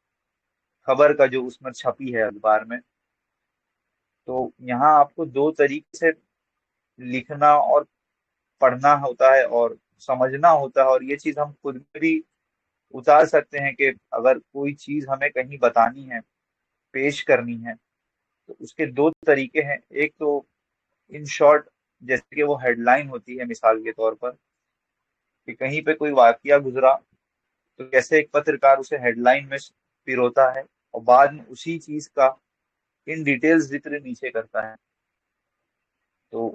خبر کا جو اس میں چھپی ہے اخبار میں. تو یہاں آپ کو دو طریقے سے لکھنا اور پڑھنا ہوتا ہے اور سمجھنا ہوتا ہے، اور یہ چیز ہم خود بھی اتار سکتے ہیں کہ اگر کوئی چیز ہمیں کہیں بتانی ہے، پیش کرنی ہے، تو اس کے دو طریقے ہیں. ایک تو ان شارٹ، جیسے کہ وہ ہیڈ لائن ہوتی ہے، مثال کے طور پر کہ کہیں پہ کوئی واقعہ گزرا تو کیسے ایک پترکار اسے ہیڈ لائن میں پیروتا ہے اور بعد میں اسی چیز کا ان ڈیٹیل ذکر نیچے کرتا ہے. تو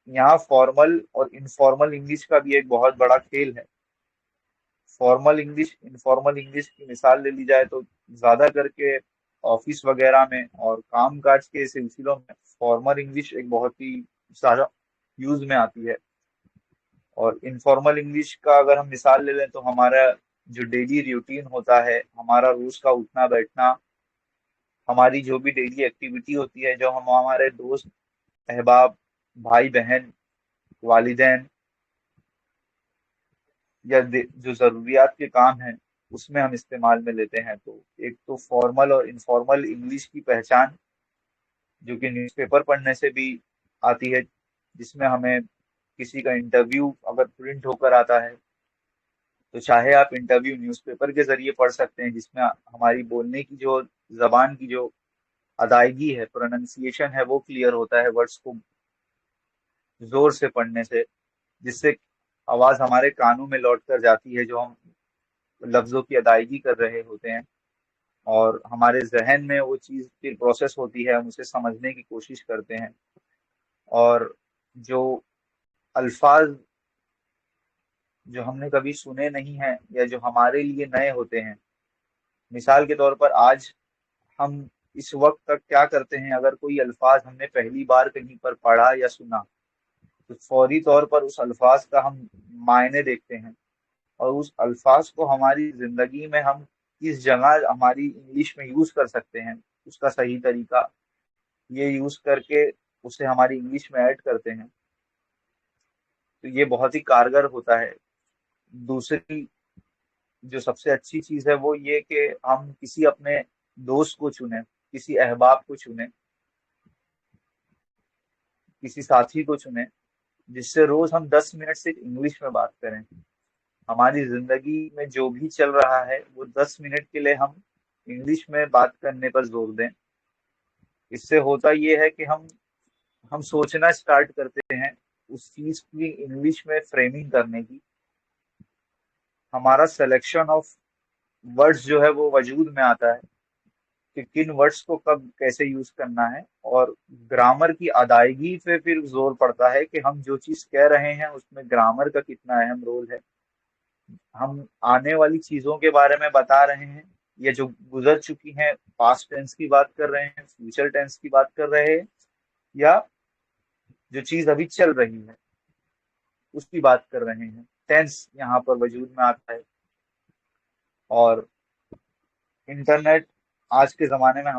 یہاں فارمل اور انفارمل انگلش کا بھی ایک بہت بڑا کھیل ہے. فارمل انگلش، انفارمل انگلش کی مثال لے لی جائے تو زیادہ کر کے آفس وغیرہ میں اور کام کاج کے سلسلوں میں فارمل انگلش ایک بہت ہی زیادہ یوز میں آتی ہے. اور انفارمل انگلش کا اگر ہم مثال لے لیں تو ہمارا جو ڈیلی روٹین ہوتا ہے، ہمارا روز کا اٹھنا بیٹھنا، ہماری جو بھی ڈیلی ایکٹیویٹی ہوتی ہے، جو ہم ہمارے دوست احباب، بھائی بہن، والدین یا جو ضروریات کے کام ہیں اس میں ہم استعمال میں لیتے ہیں. تو ایک تو فارمل اور انفارمل انگلش کی پہچان جو کہ نیوز پیپر پڑھنے سے بھی آتی ہے، جس میں ہمیں کسی کا انٹرویو اگر پرنٹ ہو کر آتا ہے تو چاہے آپ انٹرویو نیوز پیپر کے ذریعے پڑھ سکتے ہیں، جس میں ہماری بولنے کی جو زبان کی جو ادائیگی ہے، پروننسیشن ہے، وہ کلیئر ہوتا ہے ورڈس کو زور سے پڑھنے سے، جس سے آواز ہمارے کانوں میں لوٹ کر جاتی ہے جو ہم لفظوں کی ادائیگی کر رہے ہوتے ہیں، اور ہمارے ذہن میں وہ چیز پھر پروسیس ہوتی ہے، ہم اسے سمجھنے کی کوشش کرتے ہیں، اور جو الفاظ جو ہم نے کبھی سنے نہیں ہیں یا جو ہمارے لیے نئے ہوتے ہیں، مثال کے طور پر آج ہم اس وقت تک کیا کرتے ہیں، اگر کوئی الفاظ ہم نے پہلی بار کہیں پر پڑھا یا سنا تو فوری طور پر اس الفاظ کا ہم معنی دیکھتے ہیں، اور اس الفاظ کو ہماری زندگی میں ہم کس جگہ ہماری انگلش میں یوز کر سکتے ہیں، اس کا صحیح طریقہ یہ یوز کر کے اسے ہماری انگلش میں ایڈ کرتے ہیں، تو یہ بہت ہی کارگر ہوتا ہے۔ دوسری جو سب سے اچھی چیز ہے وہ یہ کہ ہم کسی اپنے دوست کو چنیں، کسی احباب کو چنیں، کسی ساتھی کو چنیں، جس سے روز ہم 10 منٹ صرف انگلش میں بات کریں۔ ہماری زندگی میں جو بھی چل رہا ہے وہ 10 منٹ کے لیے ہم انگلش میں بات کرنے پر زور دیں۔ اس سے ہوتا یہ ہے کہ ہم سوچنا اسٹارٹ کرتے ہیں اس چیز کی انگلش میں فریمنگ کرنے کی، ہمارا سلیکشن آف ورڈز جو ہے وہ وجود میں آتا ہے کہ کن ورڈز کو کب کیسے یوز کرنا ہے، اور گرامر کی ادائیگی پہ پھر زور پڑتا ہے کہ ہم جو چیز کہہ رہے ہیں اس میں گرامر کا کتنا اہم رول ہے، ہم آنے والی چیزوں کے بارے میں بتا رہے ہیں یا جو گزر چکی ہیں پاسٹ ٹینس کی بات کر رہے ہیں، فیوچر ٹینس کی بات کر رہے ہیں، یا جو چیز ابھی چل رہی ہے اس کی بات کر رہے ہیں، ٹینس یہاں پر وجود میں آتا ہے۔ اور انٹرنیٹ آج کے زمانے میں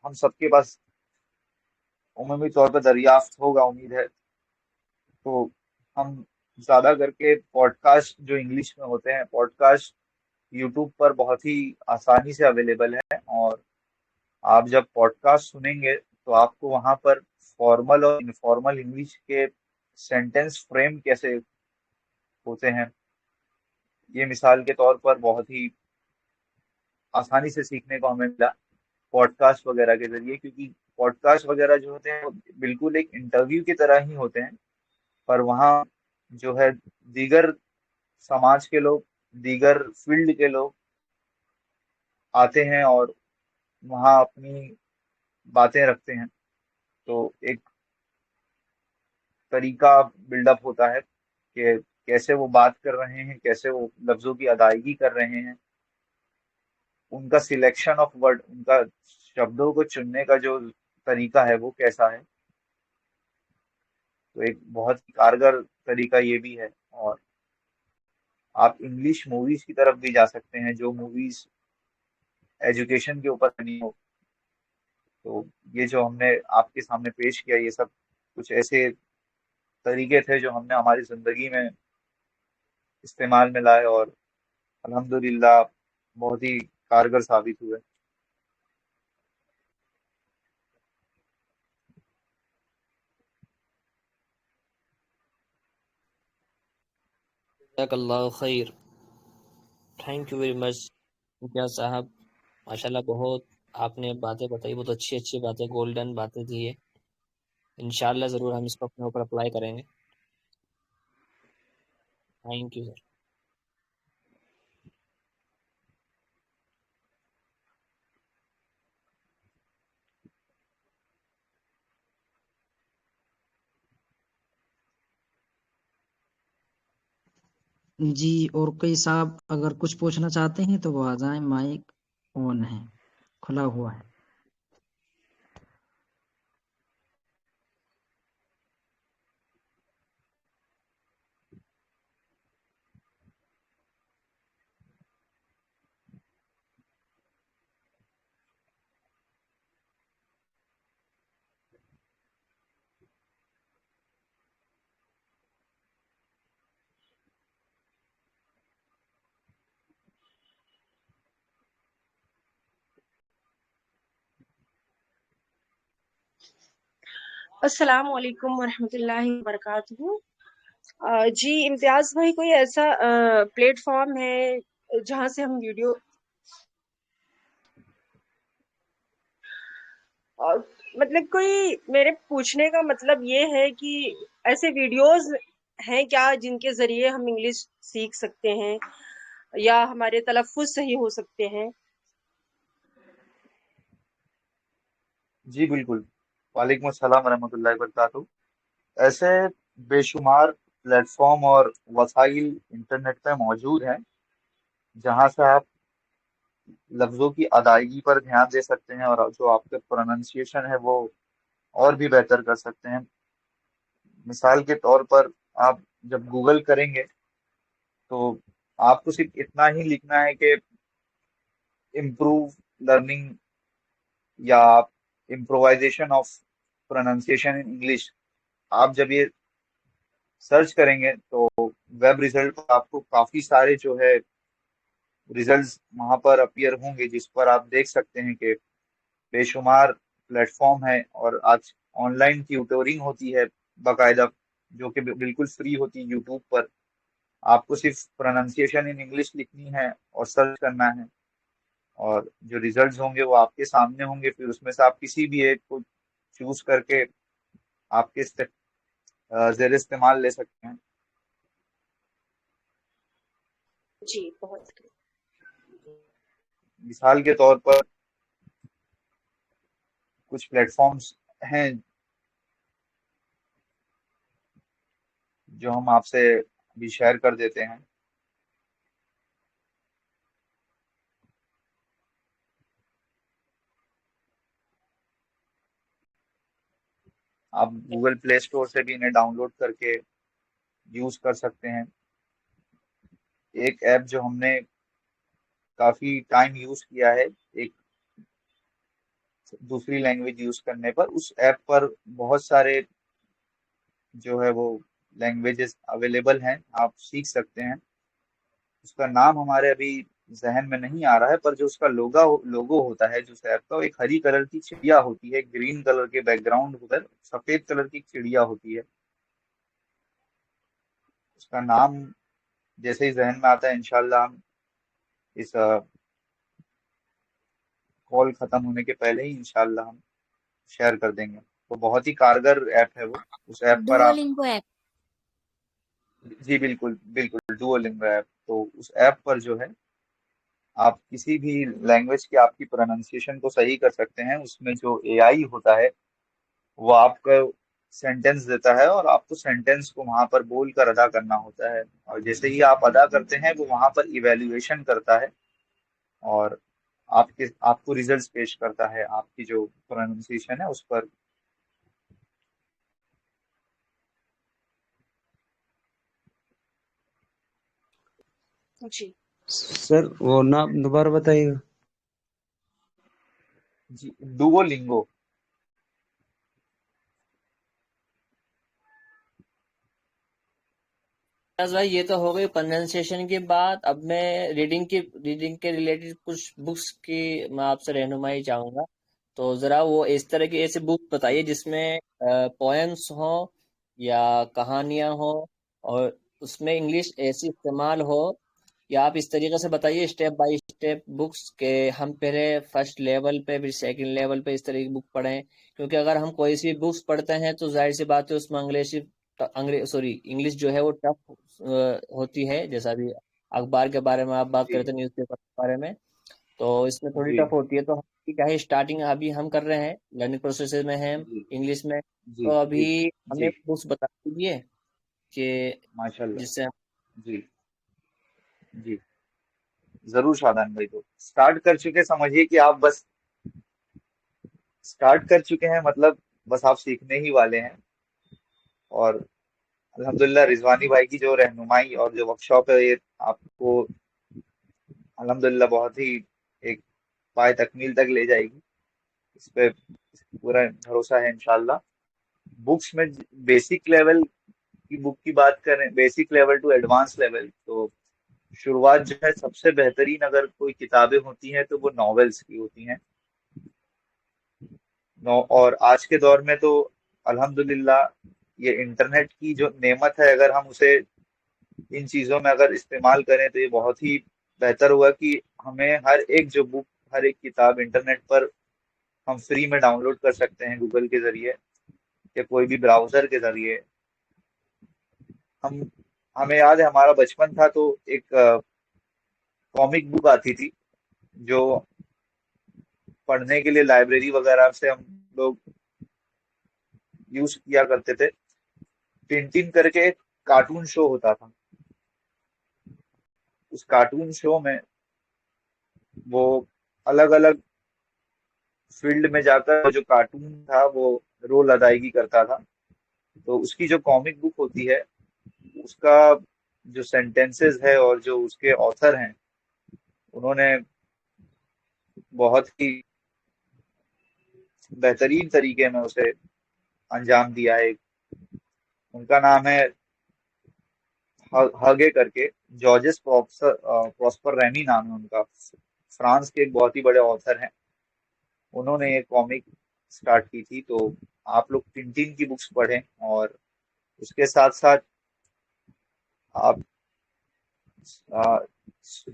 ہم سب کے پاس عمومی طور پہ دریافت ہوگا، امید ہے، تو ہم زیادہ کر کے پوڈ کاسٹ جو انگلش میں ہوتے ہیں، پوڈ کاسٹ یوٹیوب پر بہت ہی آسانی سے اویلیبل ہے، اور آپ جب پوڈ کاسٹ سنیں گے تو آپ کو وہاں پر فارمل اور انفارمل انگلش کے سینٹینس فریم کیسے ہوتے ہیں، یہ مثال کے طور پر بہت ہی آسانی سے سیکھنے کو ہمیں ملا پوڈ کاسٹ وغیرہ کے ذریعے، کیونکہ پوڈ کاسٹ وغیرہ جو ہوتے ہیں وہ بالکل ایک انٹرویو کی طرح ہی ہوتے ہیں، پر وہاں جو ہے دیگر سماج کے لوگ، دیگر فیلڈ کے لوگ آتے ہیں اور وہاں اپنی باتیں رکھتے ہیں، تو ایک طریقہ بلڈ اپ ہوتا ہے کہ کیسے وہ بات کر رہے ہیں، کیسے وہ لفظوں کی ادائیگی کر رہے ہیں، ان کا سلیکشن آف ورڈ، ان کا شبدوں کو چننے کا جو طریقہ ہے وہ کیسا ہے، تو ایک بہت ہی کارگر طریقہ یہ بھی ہے۔ اور آپ انگلش موویز کی طرف بھی جا سکتے ہیں، جو موویز ایجوکیشن کے اوپر بنی ہو، تو یہ جو ہم نے آپ کے سامنے پیش کیا یہ سب کچھ ایسے طریقے تھے جو ہم نے ہماری زندگی میں استعمال میں لائے، اور الحمدللہ بہت ہی کارگر ثابت ہوئے۔ جزاک اللہ خیر، تھینک یو ویری مچ امتیاز صاحب، ماشاءاللہ بہت آپ نے باتیں بتائی، بہت اچھی اچھی باتیں، گولڈن باتیں تھی یہ، انشاءاللہ ضرور ہم اس کو اپنے اوپر اپلائی کریں گے۔ Thank you sir. جی، اور کوئی صاحب اگر کچھ پوچھنا چاہتے ہیں تو وہ آ جائیں، مائک آن ہے، کھلا ہوا ہے۔ السلام علیکم ورحمۃ اللہ وبرکاتہ۔ جی امتیاز بھائی، کوئی ایسا پلیٹ فارم ہے جہاں سے ہم ویڈیو مطلب کوئی، میرے پوچھنے کا مطلب یہ ہے کہ ایسے ویڈیوز ہیں کیا جن کے ذریعے ہم انگلش سیکھ سکتے ہیں یا ہمارے تلفظ صحیح ہو سکتے ہیں؟ جی بالکل، وعلیکم السلام ورحمۃ اللہ وبرکاتہ۔ ایسے بے شمار پلیٹ فارم اور وسائل انٹرنیٹ پہ موجود ہیں جہاں سے آپ لفظوں کی ادائیگی پر دھیان دے سکتے ہیں اور جو آپ کا پروننسیشن ہے وہ اور بھی بہتر کر سکتے ہیں۔ مثال کے طور پر آپ جب گوگل کریں گے تو آپ کو صرف اتنا ہی لکھنا ہے کہ امپروو لرننگ یا improvisation of pronunciation in English. آپ جب یہ سرچ کریں گے تو ویب ریزلٹ پر آپ کو کافی سارے جو ہے ریزلٹس وہاں پر اپیئر ہوں گے، جس پر آپ دیکھ سکتے ہیں کہ بے شمار پلیٹ فارم ہے اور آج آن لائن ٹیوٹورنگ ہوتی ہے باقاعدہ، جو کہ بالکل فری ہوتی ہے یوٹیوب پر۔ آپ کو صرف پروننسیشن ان انگلش لکھنی ہے اور سرچ کرنا ہے، اور جو ریزلٹس ہوں گے وہ آپ کے سامنے ہوں گے۔ پھر اس میں سے آپ کسی بھی ایک کو چوز کر کے آپ کے زیر استعمال لے سکتے ہیں۔ جی بہت مثال کے طور پر کچھ پلیٹ فارمز ہیں جو ہم آپ سے بھی شیئر کر دیتے ہیں۔ آپ گوگل پلے اسٹور سے بھی انہیں ڈاؤن لوڈ کر کے یوز کر سکتے ہیں۔ ایک ایپ جو ہم نے کافی ٹائم یوز کیا ہے ایک دوسری لینگویج یوز کرنے پر، اس ایپ پر بہت سارے جو ہے وہ لینگویجز اویلیبل ہیں، آپ سیکھ سکتے ہیں۔ اس کا نام ہمارے ابھی ذہن میں نہیں آ رہا ہے، پر جو اس کا لوگو ہوتا ہے جو ایپ کا، ایک ہری کلر کی چڑیا ہوتی ہے، گرین کلر کے بیک گراؤنڈ پر سفید کلر کی چڑیا ہوتی ہے۔ اس کا نام جیسے ہی ذہن میں آتا ہے انشاءاللہ ہم اس کال ختم ہونے کے پہلے ہی انشاءاللہ ہم شیئر کر دیں گے۔ تو بہت ہی کارگر ایپ ہے وہ، اس ایپ پر آپ ڈوولنگو ایپ۔ جی بالکل بالکل، ڈوولنگو ایپ۔ تو اس ایپ پر جو ہے آپ کسی بھی لینگویج کی آپ کی پروننسیشن کو صحیح کر سکتے ہیں۔ اس میں جو اے آئی ہوتا ہے وہ آپ کا سینٹینس دیتا ہے اور آپ کو سینٹینس کو وہاں پر بول کر ادا کرنا ہوتا ہے، اور جیسے ہی آپ ادا کرتے ہیں وہ وہاں پر ایویلویشن کرتا ہے اور آپ کو ریزلٹس پیش کرتا ہے آپ کی جو پروننسیشن ہے اس پر۔ جی سر وہ نام دوبارہ بتائیے گا؟ جی ڈوولنگو۔ بھائی یہ تو ہو گئی پروننسیشن کی بات۔ اب میں ریڈنگ کے ریلیٹڈ کچھ بکس کی میں آپ سے رہنمائی چاہوں گا، تو ذرا وہ اس طرح کی ایسی بک بتائیے جس میں پوئمس ہوں یا کہانیاں ہوں اور اس میں انگلش ایسی استعمال ہو، یا آپ اس طریقے سے بتائیے اسٹیپ بائی اسٹیپ بکس کہ ہم پہلے فرسٹ لیول پہ پھر سیکنڈ لیول پہ اس طرح کی بک پڑھیں، کیونکہ اگر ہم کوئی سی بکس پڑھتے ہیں تو ظاہر سی بات ہے اس میں انگلش جو ہے وہ ٹف ہوتی ہے، جیسا بھی اخبار کے بارے میں آپ بات جی کرتے ہیں، نیوز پیپر کے بارے میں، تو اس میں تھوڑی جی ٹف ہوتی ہے۔ تو کیا ہے اسٹارٹنگ ابھی ہم کر رہے ہیں، لرننگ پروسیس میں ہیں جی انگلش میں، جی تو جی ابھی ہمیں جی بکس بتا دیجیے کہ ماشاء اللہ۔ جس سے جی جی ضرور شادان بھائی، تو اسٹارٹ کر چکے سمجھیے کہ آپ بس اسٹارٹ کر چکے ہیں، مطلب بس آپ سیکھنے ہی والے ہیں۔ اور الحمدللہ رضوانی بھائی کی جو رہنمائی اور جو ورکشاپ ہے یہ آپ کو الحمدللہ بہت ہی ایک پائے تکمیل تک لے جائے گی، اس پہ پورا بھروسہ ہے انشاءاللہ۔ بکس میں بیسک لیول کی بک کی بات کریں، basic level to advance level, تو شروعات جو ہے سب سے بہترین اگر کوئی کتابیں ہوتی ہیں تو وہ ناولس کی ہوتی ہیں۔ اور آج کے دور میں تو الحمدللہ یہ انٹرنیٹ کی جو نعمت ہے، اگر ہم اسے ان چیزوں میں اگر استعمال کریں تو یہ بہت ہی بہتر ہوا کہ ہمیں ہر ایک جو بک، ہر ایک کتاب انٹرنیٹ پر ہم فری میں ڈاؤن لوڈ کر سکتے ہیں، گوگل کے ذریعے یا کوئی بھی براؤزر کے ذریعے۔ ہمیں یاد ہے ہمارا بچپن تھا تو ایک کامک بک آتی تھی جو پڑھنے کے لیے لائبریری وغیرہ سے ہم لوگ یوز کیا کرتے تھے۔ ٹنٹن کر کے ایک کارٹون شو ہوتا تھا، اس کارٹون شو میں وہ الگ الگ فیلڈ میں جا کر جو کارٹون تھا وہ رول ادائیگی کرتا تھا۔ تو اس کی جو کامک بک ہوتی ہے، اس کا جو سینٹینسز ہے اور جو اس کے آتھر ہیں، انہوں نے بہت ہی بہترین طریقے میں اسے انجام دیا ہے۔ ان کا نام ہے ہگے کر کے، جارجس پراسپر ریمی نام ہے ان کا، فرانس کے ایک بہت ہی بڑے آتھر ہیں۔ انہوں نے یہ کامک سٹارٹ کی تھی۔ تو آپ لوگ ٹنٹن کی بکس پڑھیں اور اس کے ساتھ ساتھ آپ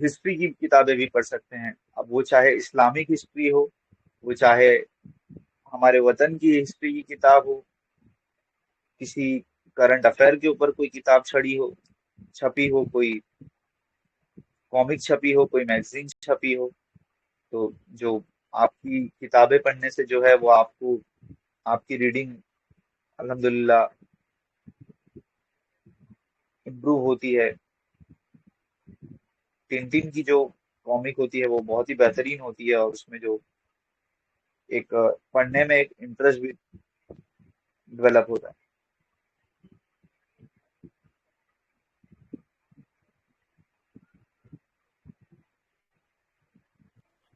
ہسٹری کی کتابیں بھی پڑھ سکتے ہیں، اب وہ چاہے اسلامک ہسٹری ہو، وہ چاہے ہمارے وطن کی ہسٹری کی کتاب ہو، کسی کرنٹ افیئر کے اوپر کوئی کتاب چھپی ہو، کوئی کامک چھپی ہو، کوئی میگزین چھپی ہو، تو جو آپ کی کتابیں پڑھنے سے جو ہے وہ آپ کی ریڈنگ الحمدللہ امپروو ہوتی ہے۔ ٹنٹن کی جو کامک ہوتی ہے وہ بہت ہی بہترین ہوتی ہے، اور اس میں جو ایک پڑھنے میں ایک انٹرسٹ بھی ڈیولپ ہوتا ہے۔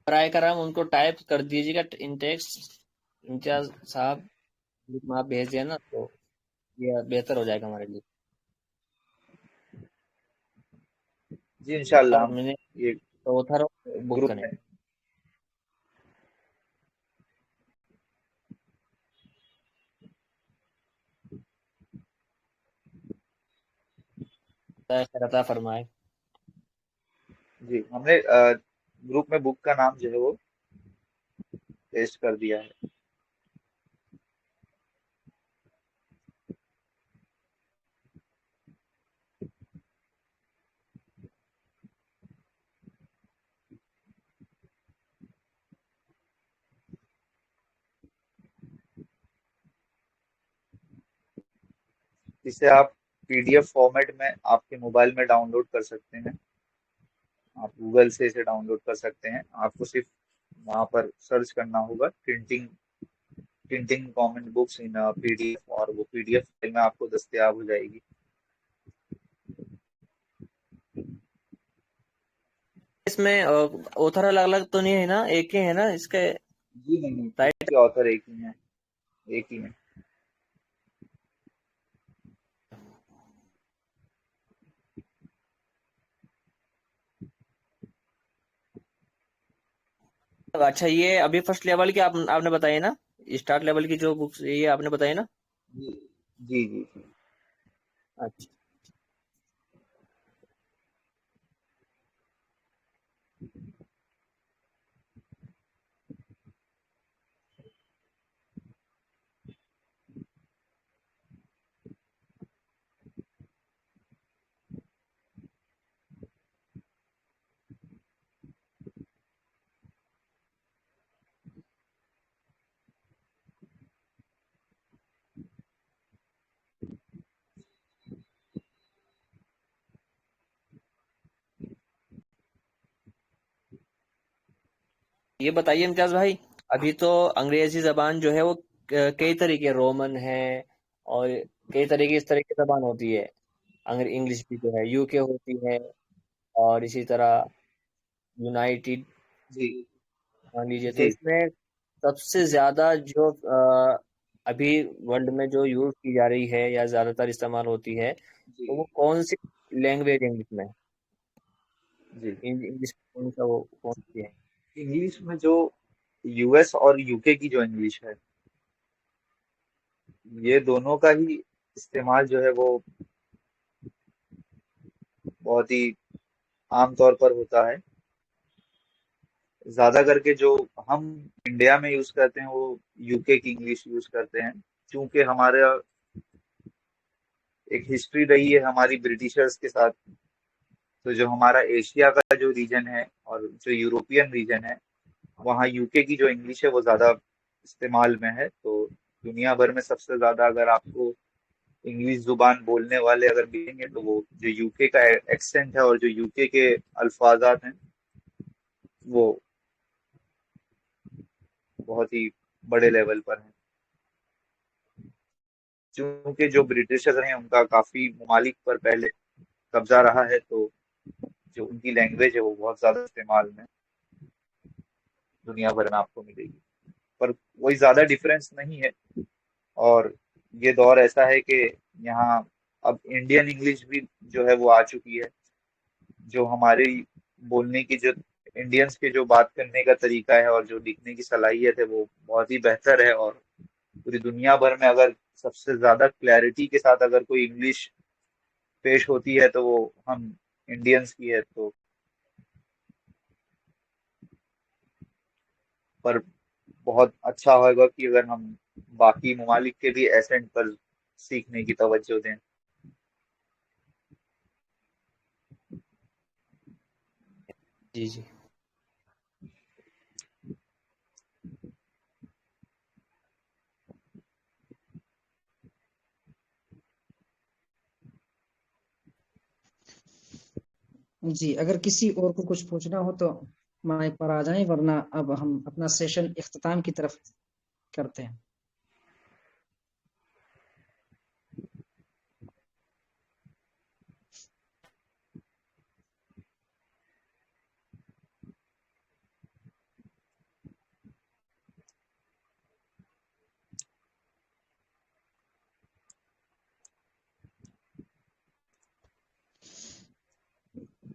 برائے کرم ان کو ٹائپ کر دیجیے گا ان ٹیکسٹ، امتیاز صاحب آپ بھیج دیں نا تو یہ بہتر ہو جائے گا ہمارے لیے۔ جی انشاءاللہ ہم میں نے یہ آتھر بک گروپ کریں۔ میں خیر عطا فرمائے۔ جی ہم نے گروپ میں بک کا نام جو ہے وہ پیسٹ کر دیا ہے۔ اسے آپ پی ڈی ایف فارمیٹ میں آپ کے موبائل میں ڈاؤن لوڈ کر سکتے ہیں، آپ گوگل سے اسے ڈاؤن لوڈ کر سکتے ہیں۔ آپ کو صرف وہاں پر سرچ کرنا ہوگا ٹنٹن کامن بکس ان پی ڈی ایف، اور وہ پی ڈی ایف فائل میں آپ کو دستیاب ہو جائے گی۔ اس میں آتھر الگ الگ تو نہیں ہے نا، ایک ہی ہے نا اس کے؟ جی نہیں، اس رائٹ۔ کے آتھر ایک ہی ہیں، ایک ہی ہیں۔ اچھا یہ ابھی فرسٹ لیول کی آپ نے بتائی نا، اسٹارٹ لیول کی جو بکس یہ آپ نے بتائی نا؟ جی جی جی جی۔ اچھا یہ بتائیے امتیاز بھائی، ابھی تو انگریزی زبان جو ہے وہ کئی طریقے، رومن ہے اور کئی طریقے اس طرح کی زبان ہوتی ہے۔ انگلش بھی جو ہے یو کے ہوتی ہے، اور اسی طرح یونائٹیڈ جی مان لیجیے۔ تو جی اس میں سب سے زیادہ جو ابھی ورلڈ میں جو یوز کی جا رہی ہے یا زیادہ تر استعمال ہوتی ہے، جی تو وہ کون سی لینگویج انگلش میں؟ جی انگلش کون سا، وہ کون سی ہے؟ انگلش میں جو یو ایس اور یو کے کی جو انگلش ہے، یہ دونوں کا ہی استعمال جو ہے وہ بہت ہی عام طور پر ہوتا ہے. زیادہ کر کے جو ہم انڈیا میں یوز کرتے ہیں وہ یو کے کی انگلش یوز کرتے ہیں، چونکہ ہمارا ایک ہسٹری رہی ہے ہماری برٹشرز کے ساتھ. تو جو ہمارا ایشیا کا جو ریجن ہے اور جو یوروپین ریجن ہے، وہاں یو کے کی جو انگلش ہے وہ زیادہ استعمال میں ہے. تو دنیا بھر میں سب سے زیادہ اگر آپ کو انگلش زبان بولنے والے اگر ملیں گے تو وہ جو یو کے کا ایکسنٹ ہے اور جو یو کے الفاظات ہیں وہ بہت ہی بڑے لیول پر ہیں. چونکہ جو برٹشر ہیں ان کا کافی ممالک پر پہلے قبضہ رہا ہے، تو جو ان کی لینگویج ہے وہ بہت زیادہ استعمال میں دنیا بھر میں آپ کو ملے گی، پر کوئی زیادہ ڈفرینس نہیں ہے. اور یہ دور ایسا ہے کہ یہاں اب انڈین انگلش بھی جو ہے وہ آ چکی ہے. جو ہماری بولنے کی جو انڈینس کے جو بات کرنے کا طریقہ ہے اور جو لکھنے کی صلاحیت ہے وہ بہت ہی بہتر ہے. اور پوری دنیا بھر میں اگر سب سے زیادہ کلیئرٹی کے ساتھ اگر کوئی انگلش پیش ہوتی ہے تو وہ ہم انڈینس کی ہے. تو پر بہت اچھا ہوگا کہ اگر ہم باقی ممالک کے بھی ایسنٹ پر سیکھنے کی توجہ دیں. جی جی. جی اگر کسی اور کو کچھ پوچھنا ہو تو مائک پر آ جائیں، ورنہ اب ہم اپنا سیشن اختتام کی طرف کرتے ہیں.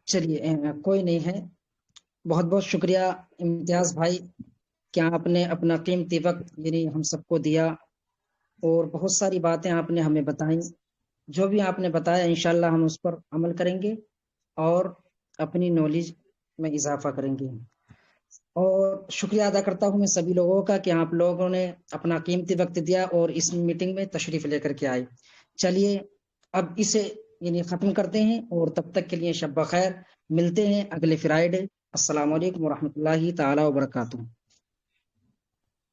چلیے کوئی نہیں ہے. بہت بہت شکریہ امتیاز بھائی کہ آپ نے اپنا قیمتی وقت یعنی ہم سب کو دیا، اور بہت ساری باتیں آپ نے ہمیں بتائیں. جو بھی آپ نے بتایا انشاءاللہ ہم اس پر عمل کریں گے اور اپنی نالج میں اضافہ کریں گے. اور شکریہ ادا کرتا ہوں میں سبھی لوگوں کا کہ آپ لوگوں نے اپنا قیمتی وقت دیا اور اس میٹنگ میں تشریف لے کر کے آئے. چلیے اب اسے یعنی ختم کرتے ہیں، اور تب تک کے لیے شب بخیر. ملتے ہیں اگلے فرائیڈے. السلام علیکم ورحمۃ اللہ تعالی وبرکاتہ.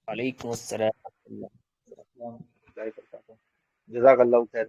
وعلیکم السلام. جزاک اللہ خیر.